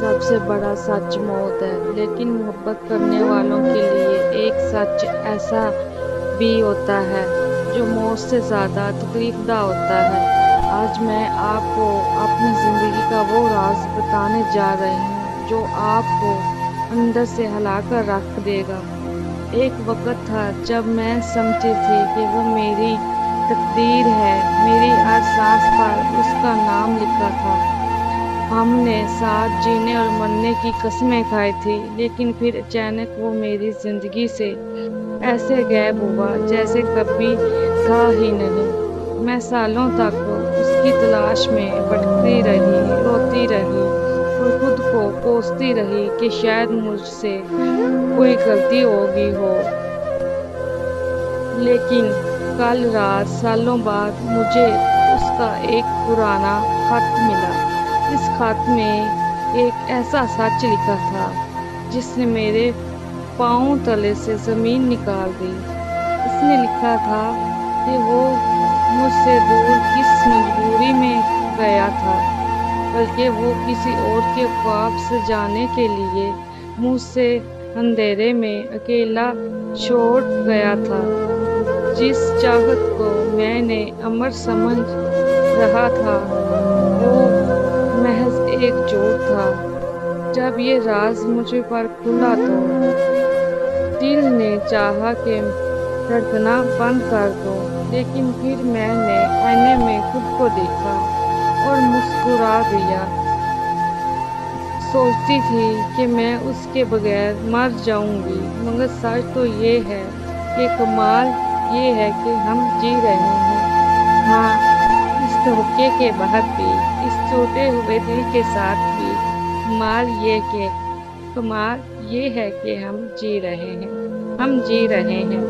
سب سے بڑا سچ موت ہے، لیکن محبت کرنے والوں کے لیے ایک سچ ایسا بھی ہوتا ہے جو موت سے زیادہ تکلیف دہ ہوتا ہے۔ آج میں آپ کو اپنی زندگی کا وہ راز بتانے جا رہی ہوں جو آپ کو اندر سے ہلا کر رکھ دے گا۔ ایک وقت تھا جب میں سمجھتی تھی کہ وہ میری تقدیر ہے، میری ہر سانس پر اس کا نام لکھا تھا۔ ہم نے ساتھ جینے اور مرنے کی قسمیں کھائی تھی، لیکن پھر اچانک وہ میری زندگی سے ایسے غائب ہوا جیسے کبھی تھا ہی نہیں۔ میں سالوں تک اس کی تلاش میں بھٹکتی رہی، روتی رہی اور خود کو کوستی رہی کہ شاید مجھ سے کوئی غلطی ہو گئی ہو۔ لیکن کل رات سالوں بعد مجھے اس کا ایک پرانا خط ملا۔ اس خط میں ایک ایسا سچ لکھا تھا جس نے میرے پاؤں تلے سے زمین نکال دی۔ اس نے لکھا تھا کہ وہ مجھ سے دور کس مجبوری میں گیا تھا، بلکہ وہ کسی اور کے خواب سجانے کے لیے مجھ سے اندھیرے میں اکیلا چھوڑ گیا تھا۔ جس چاہت کو میں نے امر سمجھ رہا تھا وہ محض ایک جھوٹ تھا۔ جب یہ راز مجھ پر کھلا تو دل نے چاہا کہ دھڑکنا بند کر دو، لیکن پھر میں نے آئینے میں خود کو دیکھا اور مسکرا دیا۔ سوچتی تھی کہ میں اس کے بغیر مر جاؤں گی، مگر سچ تو یہ ہے کہ کمال یہ ہے کہ ہم جی رہے ہیں۔ ہاں، اس دھوکے کے بعد بھی، اس ٹوٹے ہوئے دل کے ساتھ بھی، کمال یہ ہے کہ ہم جی رہے ہیں، ہم جی رہے ہیں۔